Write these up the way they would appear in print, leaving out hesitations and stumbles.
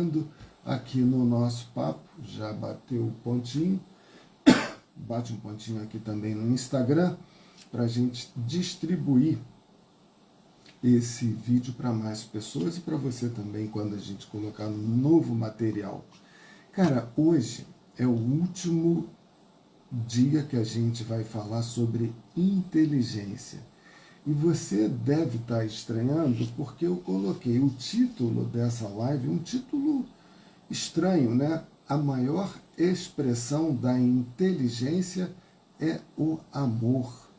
chegando aqui no nosso papo, já bateu o pontinho, bate um pontinho aqui também no Instagram, para a gente distribuir esse vídeo para mais pessoas e para você também, quando a gente colocar um novo material. Cara, hoje é o último dia que a gente vai falar sobre inteligência. E você deve estar estranhando porque eu coloquei o título dessa live, um título estranho, né? A maior expressão da inteligência é o amor.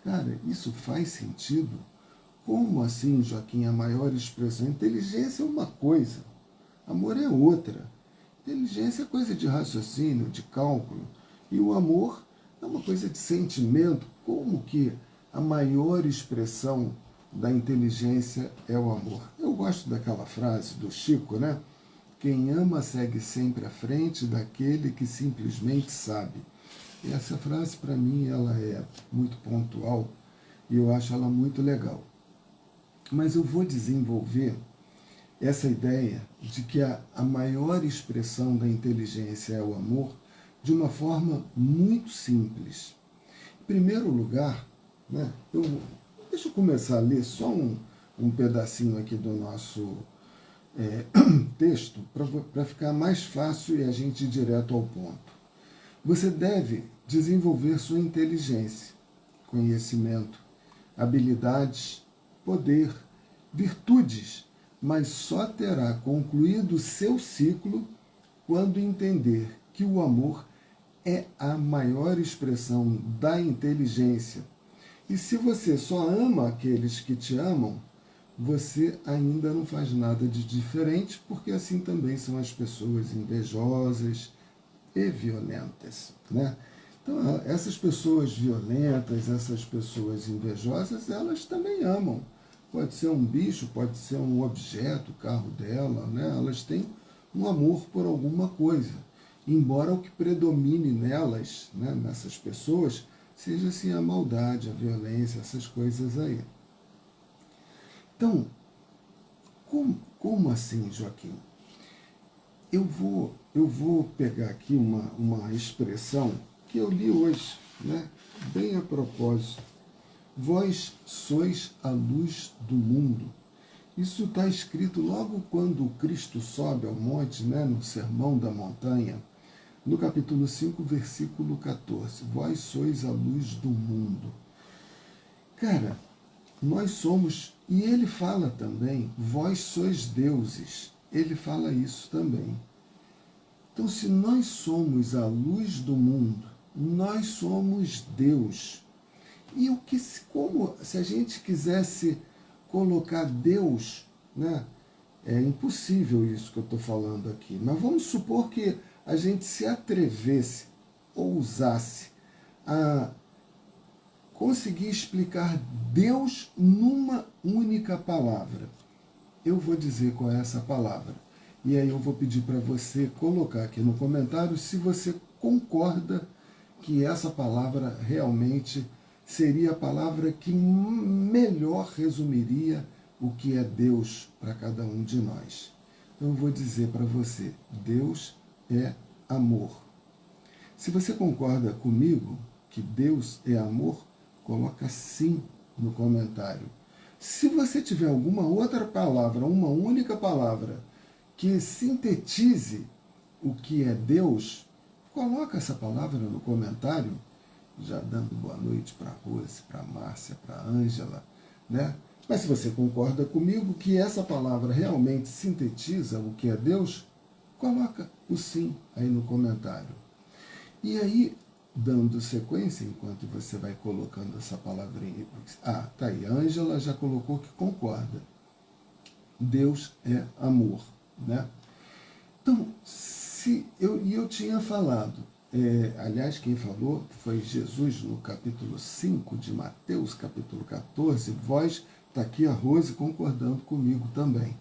Cara, isso faz sentido? Como assim, Joaquim, a maior expressão? Inteligência é uma coisa, amor é outra. Inteligência é coisa de raciocínio, de cálculo. E o amor é uma coisa de sentimento. Como que a maior expressão da inteligência é o amor? Eu gosto daquela frase do Chico, né? Quem ama segue sempre à frente daquele que simplesmente sabe. E essa frase, para mim, ela é muito pontual e eu acho ela muito legal. Mas eu vou desenvolver essa ideia de que a maior expressão da inteligência é o amor de uma forma muito simples. Em primeiro lugar, né, deixa eu começar a ler só um pedacinho aqui do nosso texto para ficar mais fácil e a gente ir direto ao ponto. Você deve desenvolver sua inteligência, conhecimento, habilidades, poder, virtudes, mas só terá concluído seu ciclo quando entender que o amor é a maior expressão da inteligência. E se você só ama aqueles que te amam, você ainda não faz nada de diferente, porque assim também são as pessoas invejosas e violentas, né? Então, essas pessoas violentas, essas pessoas invejosas, elas também amam. Pode ser um bicho, pode ser um objeto, o carro dela, né? Elas têm um amor por alguma coisa. Embora o que predomine nelas, né, nessas pessoas, seja assim a maldade, a violência, essas coisas aí. Então, como assim, Joaquim? Eu vou pegar aqui uma expressão que eu li hoje, né, bem a propósito. Vós sois a luz do mundo. Isso está escrito logo quando Cristo sobe ao monte, né, no Sermão da Montanha, no capítulo 5, versículo 14. Vós sois a luz do mundo. Cara, nós somos, e ele fala também, vós sois deuses. Ele fala isso também. Então, se nós somos a luz do mundo, nós somos Deus. E como se a gente quisesse colocar Deus, né? É impossível isso que eu estou falando aqui. Mas vamos supor que a gente se atrevesse, ousasse a conseguir explicar Deus numa única palavra. Eu vou dizer qual é essa palavra. E aí eu vou pedir para você colocar aqui no comentário se você concorda que essa palavra realmente seria a palavra que melhor resumiria o que é Deus para cada um de nós. Então eu vou dizer para você, Deus é amor. Se você concorda comigo que Deus é amor, coloca sim no comentário. Se você tiver alguma outra palavra, uma única palavra, que sintetize o que é Deus, coloca essa palavra no comentário, já dando boa noite para a Rose, para a Márcia, para a Ângela, né? Mas se você concorda comigo que essa palavra realmente sintetiza o que é Deus, coloca o sim aí no comentário. E aí, dando sequência, enquanto você vai colocando essa palavrinha, tá aí, a Ângela já colocou que concorda. Deus é amor, né? Então, eu tinha falado, aliás, quem falou foi Jesus no capítulo 5 de Mateus, capítulo 14, está aqui a Rose concordando comigo também.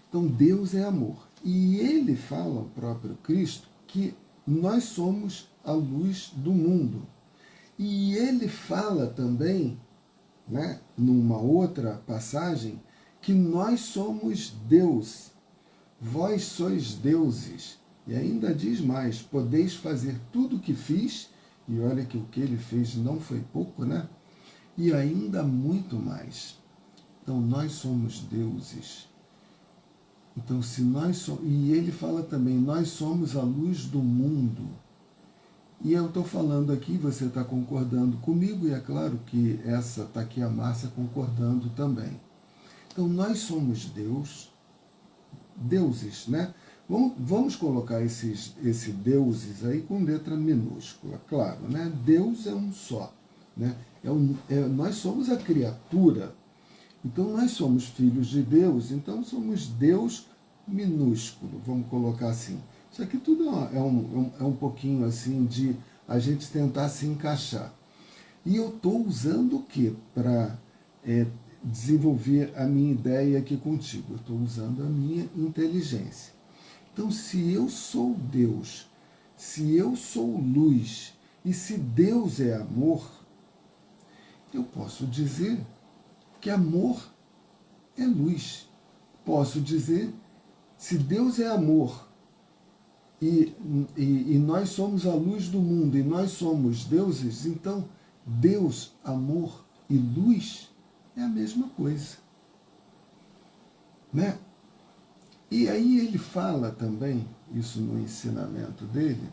Então, Deus é amor. E ele fala, o próprio Cristo, que nós somos a luz do mundo. E ele fala também, né, numa outra passagem, que nós somos Deus. vós sois deuses. E ainda diz mais, podeis fazer tudo o que fiz, e olha que o que ele fez não foi pouco, né? E ainda muito mais. Então, nós somos deuses. Então, se nós somos... E ele fala também, nós somos a luz do mundo. E eu estou falando aqui, você está concordando comigo, e é claro que essa está aqui a Márcia concordando também. Então, nós somos deuses, né? Vamos colocar esse deuses aí com letra minúscula, claro, né? Deus é um só, né? Nós somos a criatura, então nós somos filhos de Deus, então somos Deus minúsculo, vamos colocar assim. Isso aqui tudo é um pouquinho assim de a gente tentar se encaixar. E eu estou usando o que para desenvolver a minha ideia aqui contigo? Eu estou usando a minha inteligência. Então, se eu sou Deus, se eu sou luz, e se Deus é amor, eu posso dizer que amor é luz. Posso dizer, se Deus é amor, e nós somos a luz do mundo, e nós somos deuses, então Deus, amor e luz é a mesma coisa. Né? E aí ele fala também, isso no ensinamento dele,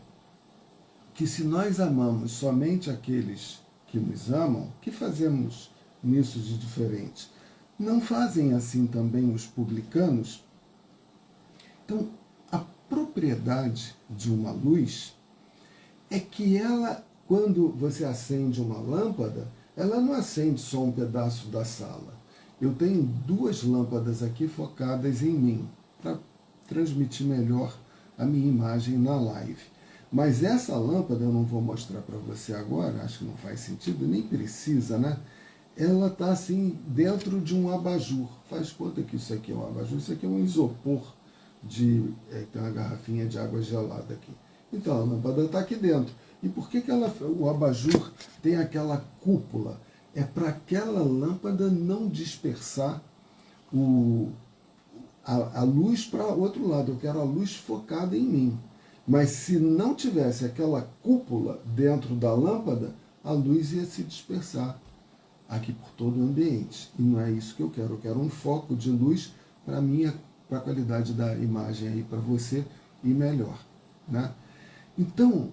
que se nós amamos somente aqueles que nos amam, que fazemos nisso de diferente? Não fazem assim também os publicanos? Então, a propriedade de uma luz é que ela, quando você acende uma lâmpada, ela não acende só um pedaço da sala. Eu tenho 2 lâmpadas aqui focadas em mim, para transmitir melhor a minha imagem na live. Mas essa lâmpada, eu não vou mostrar para você agora, acho que não faz sentido, nem precisa, né? Ela está assim dentro de um abajur. Faz conta que isso aqui é um abajur, isso aqui é um isopor, tem uma garrafinha de água gelada aqui. Então a lâmpada está aqui dentro. E por que o abajur tem aquela cúpula? É para aquela lâmpada não dispersar a luz para o outro lado. Eu quero a luz focada em mim. Mas se não tivesse aquela cúpula dentro da lâmpada, a luz ia se dispersar aqui por todo o ambiente. E não é isso que eu quero. Eu quero um foco de luz para a qualidade da imagem aí para você e melhor. Né? Então,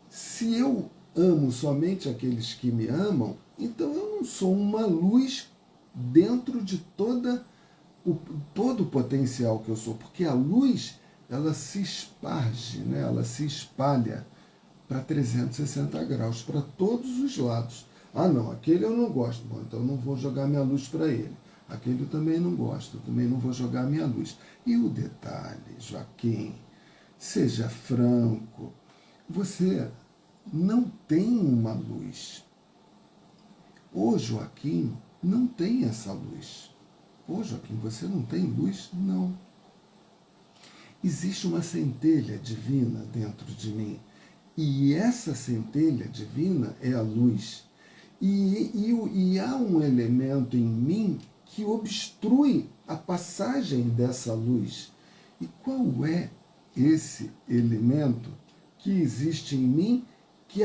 se eu amo somente aqueles que me amam, então eu não sou uma luz dentro de todo o potencial que eu sou, porque a luz, ela se esparge, né? Ela se espalha para 360 graus, para todos os lados. Ah não, aquele eu não gosto, bom, então eu não vou jogar minha luz para ele. Aquele eu também não gosto, eu também não vou jogar minha luz. E o detalhe, Joaquim, seja franco, você não tem uma luz. O Joaquim não tem essa luz. Ô Joaquim, você não tem luz? Não. Existe uma centelha divina dentro de mim. E essa centelha divina é a luz. E há um elemento em mim que obstrui a passagem dessa luz. E qual é esse elemento que existe em mim que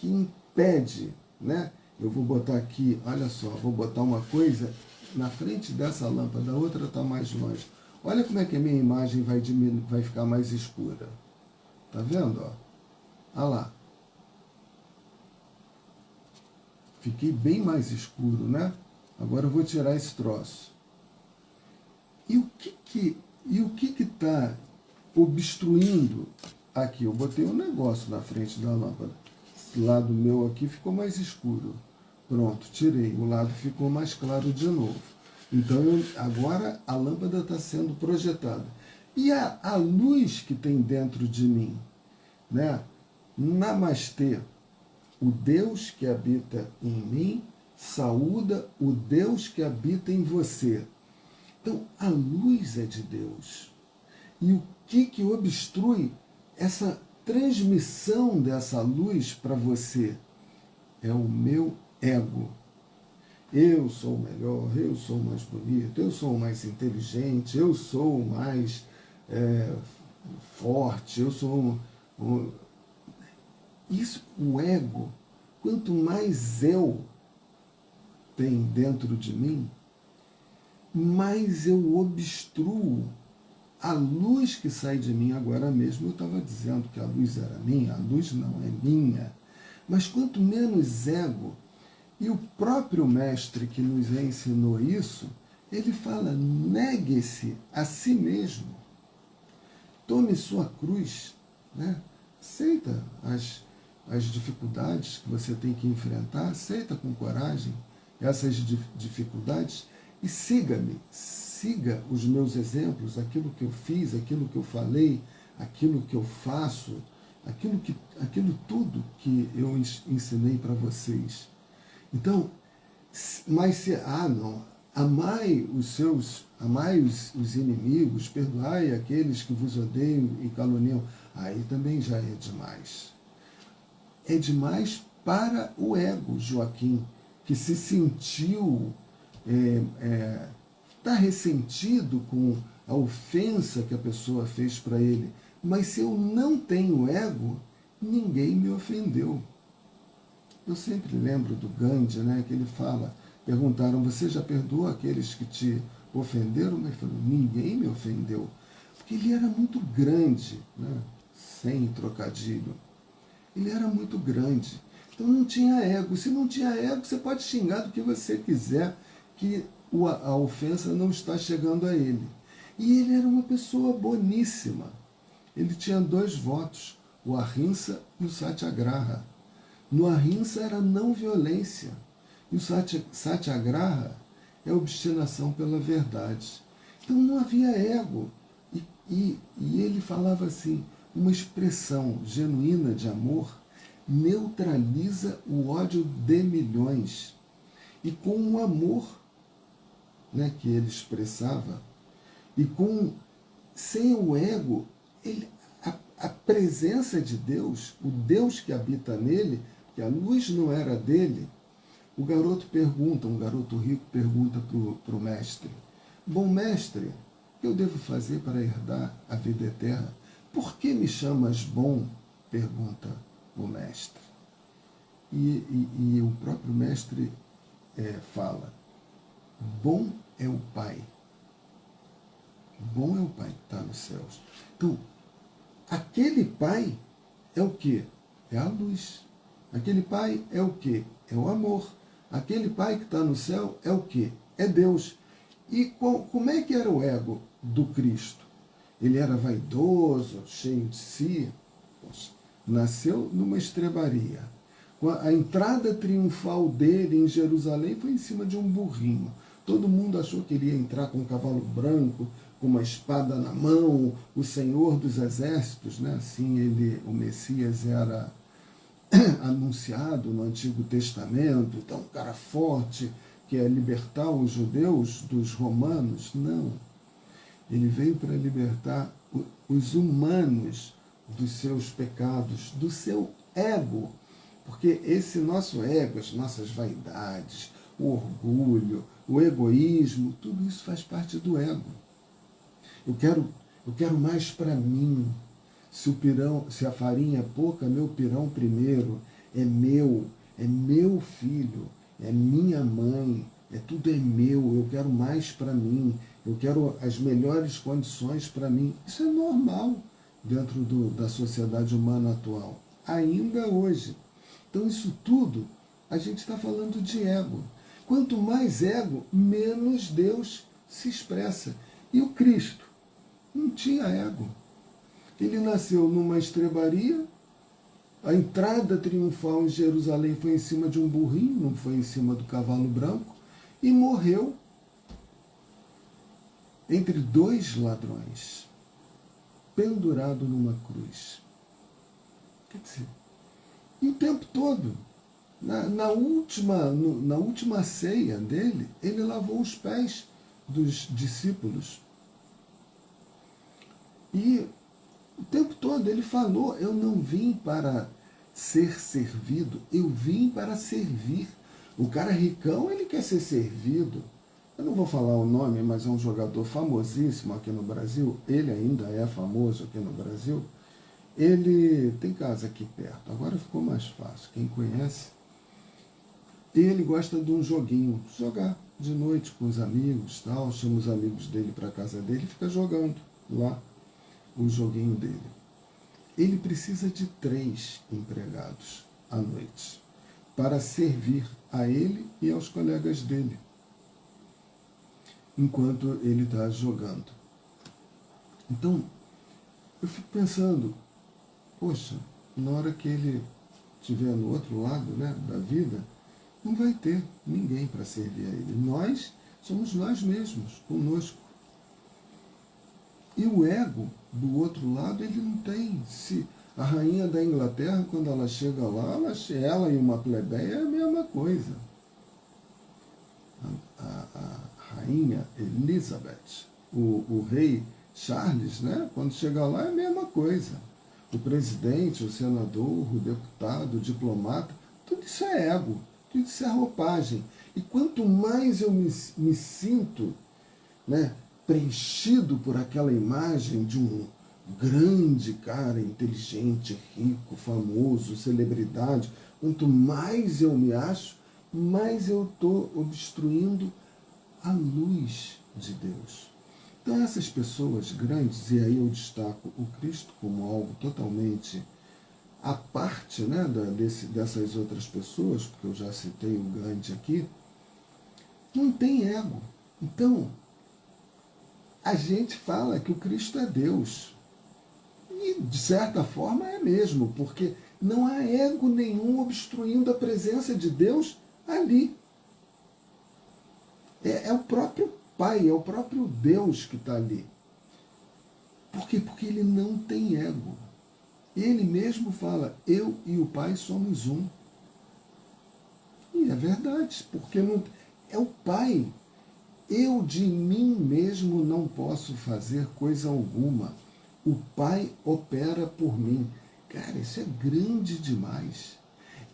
impede, né? Eu vou botar aqui, olha só, vou botar uma coisa na frente dessa lâmpada, a outra está mais longe. Olha como é que a minha imagem vai ficar mais escura. Tá vendo? Ó? Olha lá. Fiquei bem mais escuro, né? Agora eu vou tirar esse troço. E o que está obstruindo aqui? Eu botei um negócio na frente da lâmpada. Esse lado meu aqui ficou mais escuro. Pronto, tirei. O lado ficou mais claro de novo. Então, agora a lâmpada está sendo projetada. E a luz que tem dentro de mim, né? Namastê. O Deus que habita em mim saúda o Deus que habita em você. Então, a luz é de Deus. E o que obstrui essa transmissão dessa luz para você? É o meu ego. Eu sou o melhor, eu sou o mais bonito, eu sou o mais inteligente, eu sou o mais forte, eu sou Isso, o ego, quanto mais eu tem dentro de mim, mais eu obstruo a luz que sai de mim. Agora mesmo eu estava dizendo que a luz era minha, a luz não é minha. Mas quanto menos ego, e o próprio mestre que nos ensinou isso, ele fala, negue-se a si mesmo, tome sua cruz, né? Aceita as dificuldades que você tem que enfrentar, aceita com coragem essas dificuldades e siga-me, siga os meus exemplos, aquilo que eu fiz, aquilo que eu falei, aquilo que eu faço, aquilo tudo que eu ensinei para vocês. Então, mas se, não, amai os inimigos, perdoai aqueles que vos odeiam e caluniam, aí também já é demais. É demais para o ego, Joaquim, que se sentiu, está ressentido com a ofensa que a pessoa fez para ele. Mas se eu não tenho ego, ninguém me ofendeu. Eu sempre lembro do Gandhi, né, que ele fala, perguntaram, você já perdoou aqueles que te ofenderam? Ele falou, ninguém me ofendeu. Porque ele era muito grande, né, sem trocadilho. Ele era muito grande. Então não tinha ego. Se não tinha ego, você pode xingar do que você quiser, que a ofensa não está chegando a ele. E ele era uma pessoa boníssima. Ele tinha 2 votos, o Ahimsa e o Satyagraha. No Ahimsa era não violência. E o Satyagraha é obstinação pela verdade. Então não havia ego. E ele falava assim, uma expressão genuína de amor neutraliza o ódio de milhões. E com o amor, né, que ele expressava, e sem o ego, a presença de Deus, o Deus que habita nele, que a luz não era dele, um garoto rico pergunta para o mestre, bom mestre, o que eu devo fazer para herdar a vida eterna? Por que me chamas bom? Pergunta o mestre. E o próprio mestre fala, bom é o Pai. Bom é o Pai que está nos céus. Então, aquele Pai é o quê? É a luz. Aquele Pai é o quê? É o amor. Aquele Pai que está no céu é o quê? É Deus. E como é que era o ego do Cristo? Ele era vaidoso, cheio de si. Poxa, nasceu numa estrebaria. A entrada triunfal dele em Jerusalém foi em cima de um burrinho. Todo mundo achou que ele ia entrar com um cavalo branco, com uma espada na mão, o Senhor dos Exércitos, né? Assim o Messias era anunciado no Antigo Testamento, então um cara forte, que é libertar os judeus dos romanos. Não. Ele veio para libertar os humanos dos seus pecados, do seu ego. Porque esse nosso ego, as nossas vaidades, o orgulho, o egoísmo, tudo isso faz parte do ego. Eu quero mais para mim. Se a farinha é pouca, meu pirão primeiro. É meu filho, é minha mãe, tudo é meu, eu quero mais para mim, eu quero as melhores condições para mim. Isso é normal dentro da sociedade humana atual, ainda hoje. Então isso tudo, a gente está falando de ego. Quanto mais ego, menos Deus se expressa. E o Cristo não tinha ego. Ele nasceu numa estrebaria, a entrada triunfal em Jerusalém foi em cima de um burrinho, não foi em cima do cavalo branco, e morreu entre 2 ladrões, pendurado numa cruz. Quer dizer, e o tempo todo, na última ceia dele, ele lavou os pés dos discípulos. E o tempo todo ele falou, eu não vim para ser servido, eu vim para servir. O cara ricão, ele quer ser servido. eu não vou falar o nome, mas é um jogador famosíssimo aqui no Brasil, ele ainda é famoso aqui no Brasil, ele tem casa aqui perto, agora ficou mais fácil, quem conhece, ele gosta de um joguinho, jogar de noite com os amigos, tal, chama os amigos dele para a casa dele e fica jogando lá o joguinho dele. Ele precisa de 3 empregados à noite para servir a ele e aos colegas dele, enquanto ele está jogando. Então, eu fico pensando, poxa, na hora que ele estiver no outro lado, né, da vida, não vai ter ninguém para servir a ele. Nós somos nós mesmos, conosco. E o ego, do outro lado, ele não tem. Se a rainha da Inglaterra, quando ela chega lá, ela e uma plebeia é a mesma coisa. A rainha Elizabeth, o rei Charles, né, quando chega lá é a mesma coisa. O presidente, o senador, o deputado, o diplomata, tudo isso é ego, tudo isso é roupagem. E quanto mais eu me sinto, né, preenchido por aquela imagem de um grande cara, inteligente, rico, famoso, celebridade, quanto mais eu me acho, mais eu estou obstruindo a luz de Deus. Então essas pessoas grandes, e aí eu destaco o Cristo como algo totalmente à parte, né, dessas outras pessoas, porque eu já citei o Gandhi aqui, não tem ego. Então, a gente fala que o Cristo é Deus. E, de certa forma, é mesmo, porque não há ego nenhum obstruindo a presença de Deus ali. É o próprio Pai, é o próprio Deus que está ali. Por quê? Porque ele não tem ego. Ele mesmo fala, eu e o Pai somos um. E é verdade, porque não, é o Pai. Eu de mim mesmo não posso fazer coisa alguma. O Pai opera por mim. Cara, isso é grande demais.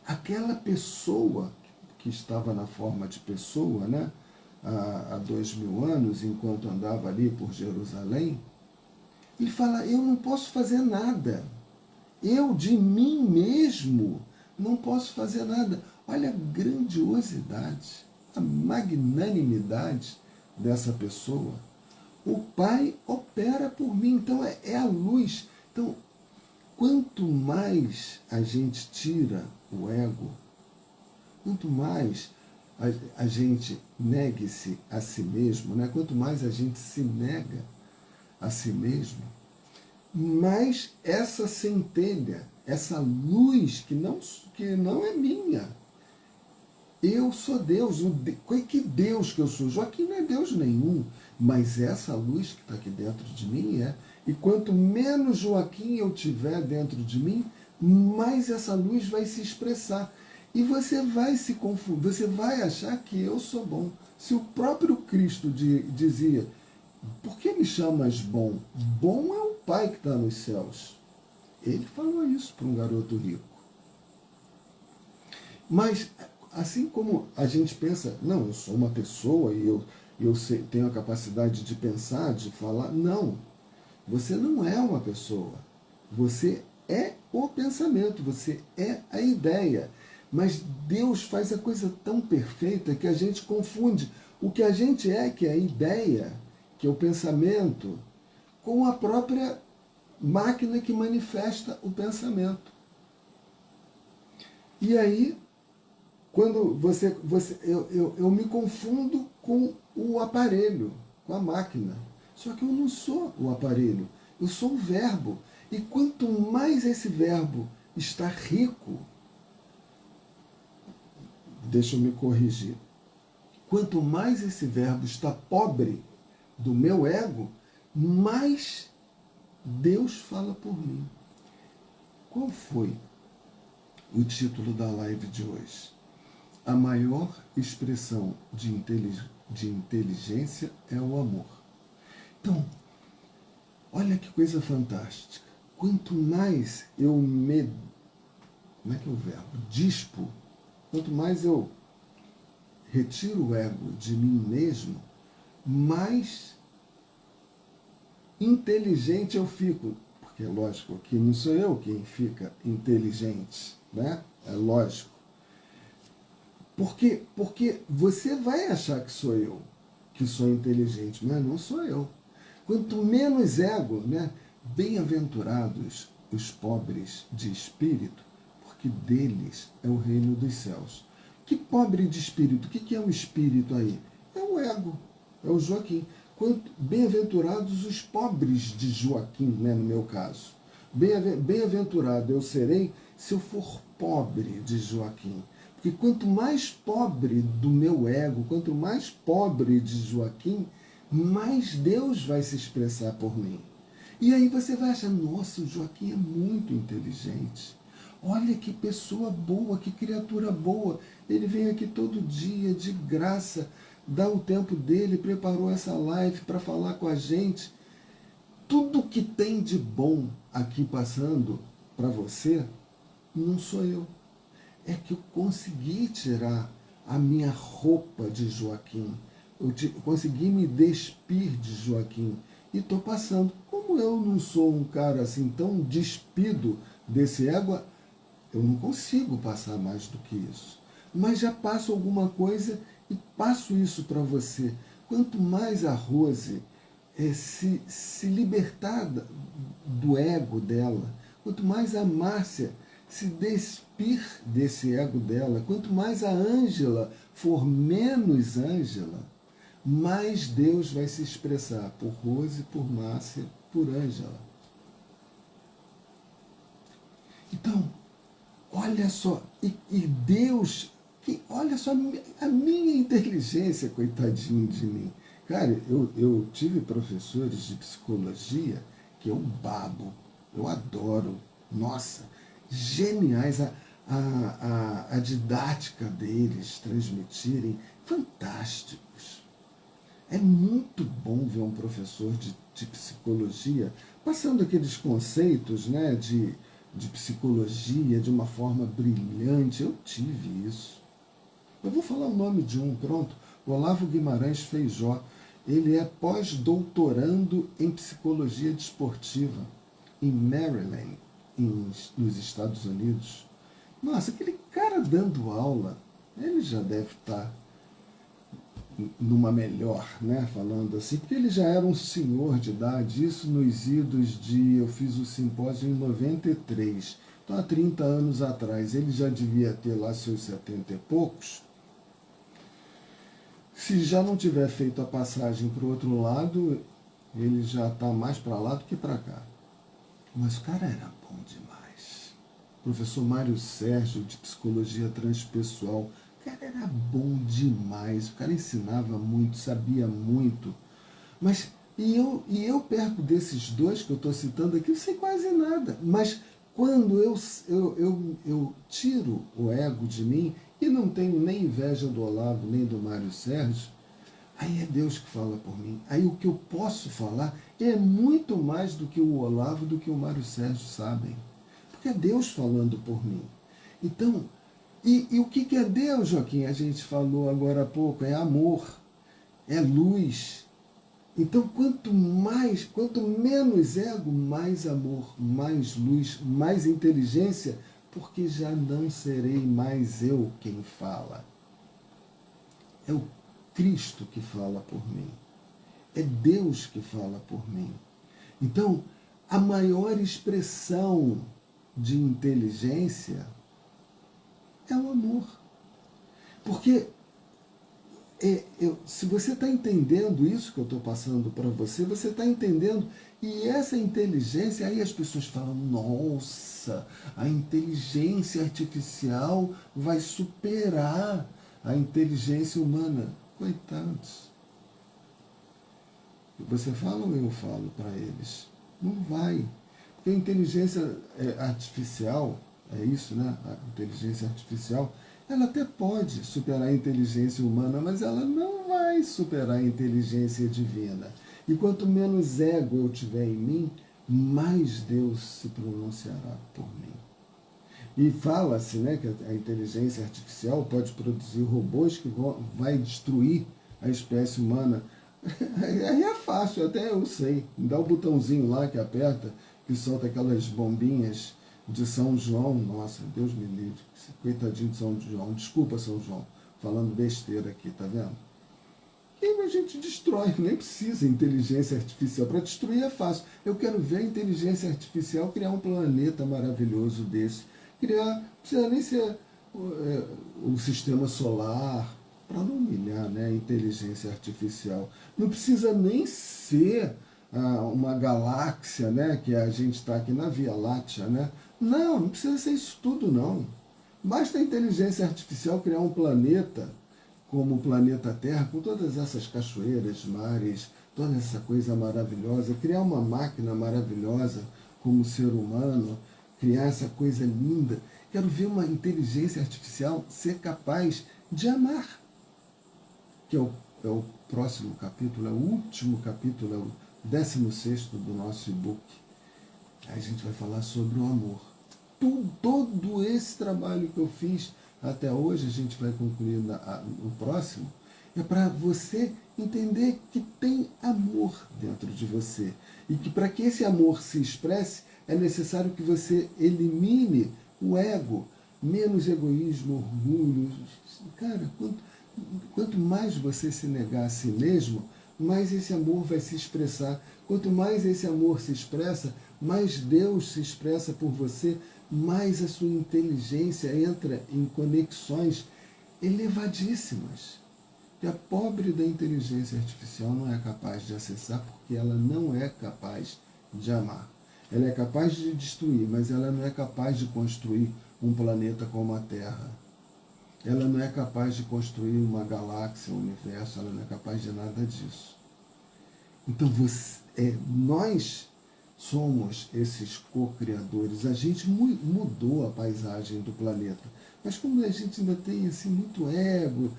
Aquela pessoa que estava na forma de pessoa, né, há 2000 anos, enquanto andava ali por Jerusalém, ele fala, eu não posso fazer nada. Eu de mim mesmo não posso fazer nada. Olha a grandiosidade, a magnanimidade dessa pessoa. O Pai opera por mim, então é a luz. Então, quanto mais a gente tira o ego, quanto mais a gente negue-se a si mesmo, né? Quanto mais a gente se nega a si mesmo, mais essa centelha, essa luz que não é minha. Eu sou Deus. Que Deus que eu sou? Joaquim não é Deus nenhum, mas essa luz que está aqui dentro de mim é. E quanto menos Joaquim eu tiver dentro de mim, mais essa luz vai se expressar. E você vai se confundir, você vai achar que eu sou bom. Se o próprio Cristo dizia, por que me chamas bom? Bom é o Pai que está nos céus. Ele falou isso para um garoto rico. Mas, assim como a gente pensa, não, eu sou uma pessoa e eu tenho a capacidade de pensar, de falar, não. Você não é uma pessoa. Você é o pensamento, você é a ideia. Mas Deus faz a coisa tão perfeita que a gente confunde o que a gente é, que é a ideia, que é o pensamento, com a própria máquina que manifesta o pensamento. E aí, quando eu me confundo com o aparelho, com a máquina. Só que eu não sou o aparelho, eu sou o verbo. E quanto mais esse verbo está rico, deixa eu me corrigir, quanto mais esse verbo está pobre do meu ego, mais Deus fala por mim. Qual foi o título da live de hoje? A maior expressão de inteligência é o amor. Então, olha que coisa fantástica. Quanto mais eu me... Como é que é o verbo? Dispo. Quanto mais eu retiro o ego de mim mesmo, mais inteligente eu fico. Porque é lógico que não sou eu quem fica inteligente, né? É lógico. Porque você vai achar que sou eu que sou inteligente, mas não sou eu. Quanto menos ego, né? Bem-aventurados os pobres de espírito, porque deles é o reino dos céus. Que pobre de espírito? O que é o espírito aí? É o ego, é o Joaquim. Bem-aventurados os pobres de Joaquim, né, no meu caso. Bem-aventurado eu serei se eu for pobre de Joaquim. Porque quanto mais pobre do meu ego, quanto mais pobre de Joaquim, mais Deus vai se expressar por mim. E aí você vai achar, nossa, o Joaquim é muito inteligente. Olha que pessoa boa, que criatura boa. Ele vem aqui todo dia, de graça, dá o tempo dele, preparou essa live para falar com a gente. Tudo que tem de bom aqui passando para você, não sou eu. É que eu consegui tirar a minha roupa de Joaquim. Eu consegui me despir de Joaquim. E estou passando. Como eu não sou um cara assim tão despido desse ego, eu não consigo passar mais do que isso. Mas já passo alguma coisa e passo isso para você. Quanto mais a Rose se libertar do ego dela, quanto mais a Márcia se despir desse ego dela, quanto mais a Ângela for menos Ângela, mais Deus vai se expressar por Rose, por Márcia, por Ângela. Então, olha só, e Deus, olha só a minha inteligência, coitadinho de mim. Cara, eu tive professores de psicologia que eu babo, eu adoro, nossa, geniais a didática deles transmitirem, fantásticos. É muito bom ver um professor de psicologia passando aqueles conceitos, né, de psicologia de uma forma brilhante. Eu tive isso. Eu vou falar o nome de um, pronto. Olavo Guimarães Feijó. Ele é pós-doutorando em psicologia desportiva em Maryland, nos Estados Unidos. Nossa, aquele cara dando aula, ele já deve estar numa melhor, né, falando assim, porque ele já era um senhor de idade, isso nos idos de, eu fiz o simpósio em 93, então há 30 anos atrás, ele já devia ter lá seus 70 e poucos. Se já não tiver feito a passagem para o outro lado, ele já está mais para lá do que para cá. Mas o cara era bom demais. Professor Mário Sérgio, de Psicologia Transpessoal, o cara era bom demais, o cara ensinava muito, sabia muito. Mas, e eu perto desses dois que eu estou citando aqui, eu sei quase nada. Mas quando eu tiro o ego de mim, e não tenho nem inveja do Olavo, nem do Mário Sérgio, aí é Deus que fala por mim. Aí o que eu posso falar é muito mais do que o Olavo, do que o Mário Sérgio sabem. Porque é Deus falando por mim. Então, e o que é Deus, Joaquim? A gente falou agora há pouco, é amor, é luz. Então, quanto menos ego, mais amor, mais luz, mais inteligência, porque já não serei mais eu quem fala. É o Cristo que fala por mim. É Deus que fala por mim. Então, a maior expressão de inteligência é o amor. Porque se você está entendendo isso que eu estou passando para você, você está entendendo. E essa inteligência, aí as pessoas falam, nossa, a inteligência artificial vai superar a inteligência humana. Coitados. Você fala ou eu falo para eles? Não vai. Porque a inteligência artificial, é isso, né? A inteligência artificial, ela até pode superar a inteligência humana, mas ela não vai superar a inteligência divina. E quanto menos ego eu tiver em mim, mais Deus se pronunciará por mim. E fala-se, né, que a inteligência artificial pode produzir robôs que vai destruir a espécie humana. Aí é fácil, até eu sei. Dá o botãozinho lá que aperta, que solta aquelas bombinhas de São João. Nossa, Deus me livre. Coitadinho de São João. Desculpa, São João. Falando besteira aqui, tá vendo? E a gente destrói, nem precisa inteligência artificial. Para destruir é fácil. Eu quero ver a inteligência artificial criar um planeta maravilhoso desse. Criar, não precisa nem ser o sistema solar, para não humilhar, né, a inteligência artificial. Não precisa nem ser uma galáxia, né, que a gente está aqui na Via Láctea. Né? Não precisa ser isso tudo, não. Basta a inteligência artificial criar um planeta como o planeta Terra, com todas essas cachoeiras, mares, toda essa coisa maravilhosa, criar uma máquina maravilhosa como ser humano, criar essa coisa linda. Quero ver uma inteligência artificial ser capaz de amar, que é o próximo capítulo, é o último capítulo, é o 16º do nosso e-book. Aí a gente vai falar sobre o amor. Todo esse trabalho que eu fiz até hoje, a gente vai concluir no próximo, é para você entender que tem amor dentro de você. E que para que esse amor se expresse, é necessário que você elimine o ego, menos egoísmo, orgulho. Cara, quanto mais você se negar a si mesmo, mais esse amor vai se expressar. Quanto mais esse amor se expressa, mais Deus se expressa por você, mais a sua inteligência entra em conexões elevadíssimas, que a pobre da inteligência artificial não é capaz de acessar, porque ela não é capaz de amar. Ela é capaz de destruir, mas ela não é capaz de construir um planeta como a Terra. Ela não é capaz de construir uma galáxia, um universo, ela não é capaz de nada disso. Então nós somos esses co-criadores. A gente mudou a paisagem do planeta. Mas como a gente ainda tem assim, muito ego,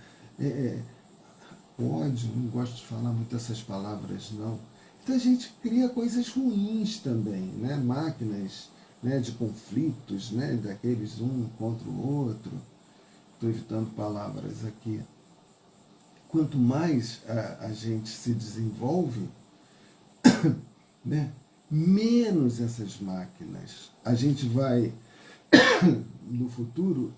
ódio, não gosto de falar muito essas palavras, não. Então a gente cria coisas ruins também, né? Máquinas, né, de conflitos, né, daqueles um contra o outro. Estou evitando palavras aqui. Quanto mais a gente se desenvolve, né, menos essas máquinas. A gente vai, no futuro,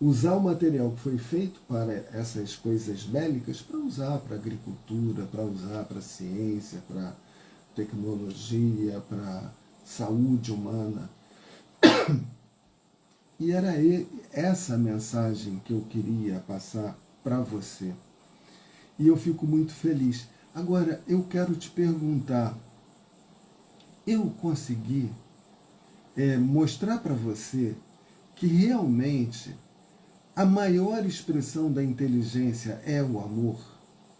usar o material que foi feito para essas coisas bélicas para usar para agricultura, para usar para ciência, para tecnologia, para saúde humana. E era essa mensagem que eu queria passar para você. E eu fico muito feliz. Agora, eu quero te perguntar, eu consegui mostrar para você que realmente a maior expressão da inteligência é o amor?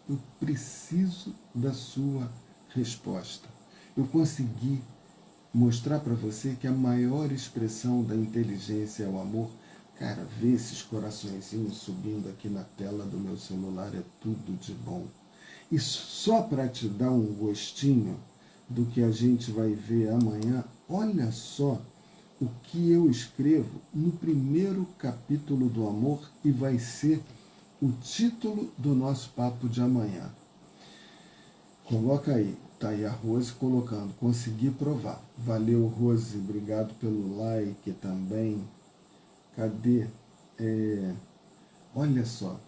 Eu preciso da sua resposta. Eu consegui mostrar para você que a maior expressão da inteligência é o amor? Cara, ver esses coraçõezinhos subindo aqui na tela do meu celular é tudo de bom. E só para te dar um gostinho do que a gente vai ver amanhã, olha só o que eu escrevo no primeiro capítulo do amor e vai ser o título do nosso papo de amanhã. Coloca aí, tá aí a Rose colocando, consegui provar. Valeu, Rose, obrigado pelo like também. Cadê? Olha só,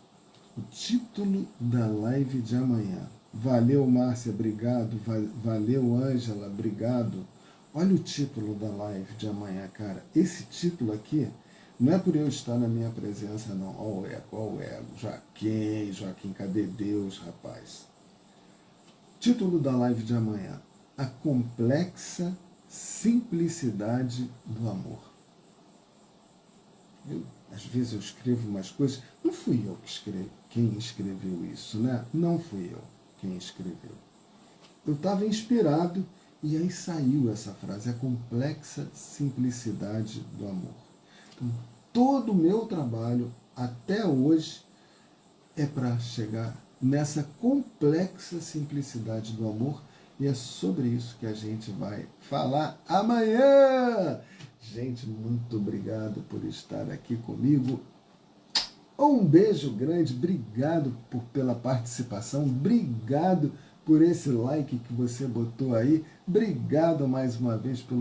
o título da live de amanhã. Valeu, Márcia, obrigado. Valeu, Ângela, obrigado. Olha o título da live de amanhã, cara. Esse título aqui não é por eu estar na minha presença, não. Ó o ego. Joaquim, cadê Deus, rapaz? Título da live de amanhã: a complexa simplicidade do amor. Às vezes eu escrevo umas coisas, não fui eu quem escreveu isso, né? Não fui eu quem escreveu. Eu estava inspirado e aí saiu essa frase, a complexa simplicidade do amor. Então, todo o meu trabalho até hoje é para chegar nessa complexa simplicidade do amor, e é sobre isso que a gente vai falar amanhã. Gente, muito obrigado por estar aqui comigo. Um beijo grande, obrigado pela participação, obrigado por esse like que você botou aí, obrigado mais uma vez pelo